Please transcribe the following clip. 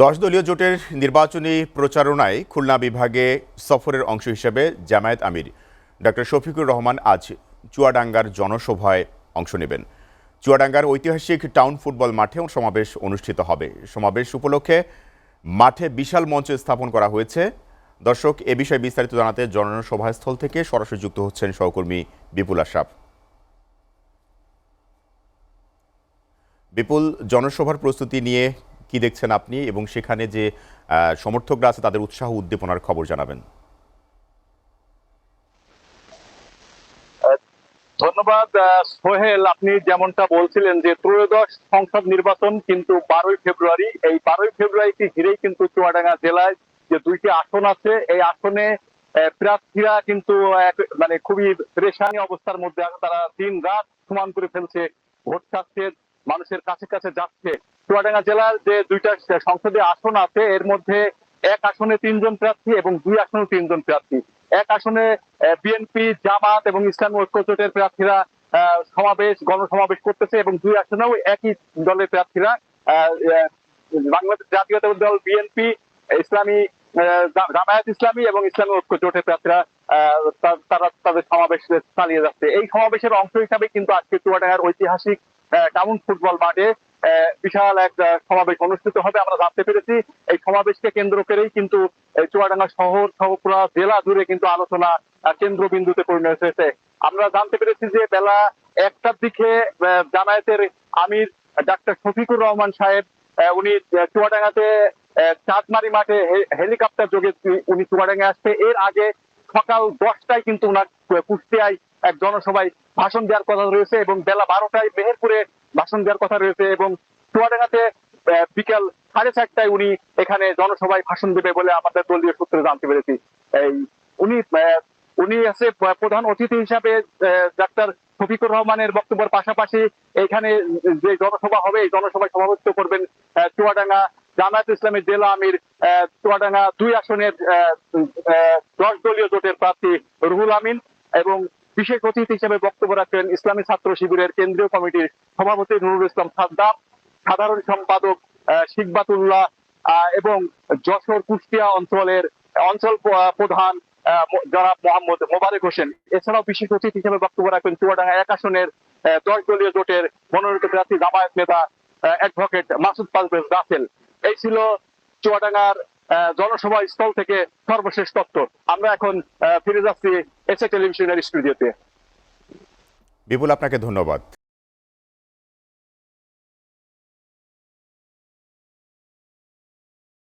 10 দলীয় জোটের নির্বাচনী প্রচারণায় খুলনা বিভাগে সফরের অংশ হিসেবে জামায়াত আমির ডক্টর শফিকুর রহমান আজ চুয়াডাঙ্গার জনসভায় অংশ নেবেন। চুয়াডাঙ্গার ঐতিহাসিক টাউন ফুটবল মাঠে সমাবেশ অনুষ্ঠিত হবে। সমাবেশ উপলক্ষে মাঠে বিশাল মঞ্চ স্থাপন করা হয়েছে। দর্শক, এ বিষয়ে বিস্তারিত জানাতে জনসভাস্থল থেকে সরাসরি যুক্ত হচ্ছেন সহকর্মী বিপুল আশরাফ। বিপুল, জনসভার প্রস্তুতি নিয়ে কি দেখছেন আপনি, এবং সেখানে যে সমর্থকরা আছে তাদের উৎসাহ উদ্দীপনার খবর জানাবেন। ধন্যবাদ সোহেল। আপনি যেমনটা বলছিলেন যে ত্রয়োদশ সংসদ নির্বাচন কিন্তু 12ই ফেব্রুয়ারি, এই 12ই ফেব্রুয়ারিকে ঘিরেই কিন্তু চুয়াডাঙ্গা জেলায় যে দুইটি আসন আছে, এই আসনে প্রার্থীরা কিন্তু মানে খুবই পেরেশানি অবস্থার মধ্যে আছে। তারা দিন রাত সমান করে ফেলছে, ভোট চাচ্ছে, মানুষের কাছে কাছে যাচ্ছে। চুয়াডাঙ্গা জেলার যে দুইটা সংসদীয় আসন আছে, এর মধ্যে এক আসনে 3 জন প্রার্থী এবং 2 আসনে 3 জন প্রার্থী। এক আসনে বিএনপি, জামাত এবং ইসলামী ঐক্য জোটের প্রার্থীরা গণসমাবেশ করতেছে, এবং 2 আসনেও একই দলের প্রার্থীরা বাংলাদেশ জাতীয়তাবাদী দল বিএনপি, ইসলামী জামায়াত ইসলামী এবং ইসলামী ঐক্য জোটের প্রার্থীরা তারা তাদের সমাবেশ চালিয়ে যাচ্ছে। এই সমাবেশের অংশ হিসাবে কিন্তু আজকে চুয়াডাঙ্গার ঐতিহাসিক টাউন ফুটবল মাঠে বিশাল এক সমাবেশ অনুষ্ঠিত হবে। আমরা জানতে পেরেছি এই সমাবেশকে কেন্দ্র করেই কিন্তু চুয়াডাঙ্গা শহর সহ পুরো জেলা জুড়ে কিন্তু আলোচনা কেন্দ্রবিন্দুতে পরিণত হয়েছে। আমরা জানতে পেরেছি যে বেলা 1টার দিকে জামায়াতের আমির ডাক্তার শফিকুর রহমান সাহেব উনি চুয়াডাঙ্গাতে চাঁদমারি মাঠে হেলিকপ্টার যোগে উনি চুয়াডাঙ্গায় আসছে। এর আগে সকাল 10টায় কিন্তু ওনার কুষ্টিয়ায় এক জনসভায় ভাষণ দেওয়ার কথা রয়েছে, এবং বেলা 12টায় মেহেরপুরে ভাষণ দেওয়ার কথা রয়েছে, এবং চুয়াডাঙ্গাতে বিকাল 4:30টায় উনি এখানে জনসভায় ভাষণ দেবে বলে আমাদের দলীয় সূত্রে জানতে পেরেছি। এই উনি উনি আছে প্রধান অতিথি হিসাবে ডাক্তার শফিকুর রহমানের বক্তব্যের পাশাপাশি এখানে যে জনসভা হবে, এই জনসভায় সভাপতিত্ব করবেন চুয়াডাঙ্গা জামায়াত ইসলামের জেলা আমির, চুয়াডাঙ্গা 2 আসনের 10 দলীয় জোটের প্রার্থী রুহুল আমিন, এবং বিশেষ অতিথি হিসেবে বক্তব্য রাখবেন ইসলামী ছাত্র শিবিরের কেন্দ্রীয় কমিটির সভাপতি নুরুল ইসলাম সাদ্দাম, সাধারণ সম্পাদক শিকবাতুল্লাহ, এবং যশোর কুষ্টিয়া অঞ্চলের অঞ্চল প্রধান জনাব মোহাম্মদ মোবারক হোসেন। এছাড়াও বিশেষ অতিথি হিসেবে বক্তব্য রাখবেন চুয়াডাঙ্গা 1 আসনের 10 দলীয় জোটের মনোনীত প্রার্থী জামায়াত নেতা অ্যাডভোকেট মাসুদ পারভেজ রাসেল। এই ছিল চুয়াডাঙ্গার জনসভা স্থল থেকে সর্বশেষ তথ্য। আমরা এখন ফিরে যাচ্ছি এসএ টেলিভিশনের স্টুডিওতে। বিপুল, আপনাকে ধন্যবাদ।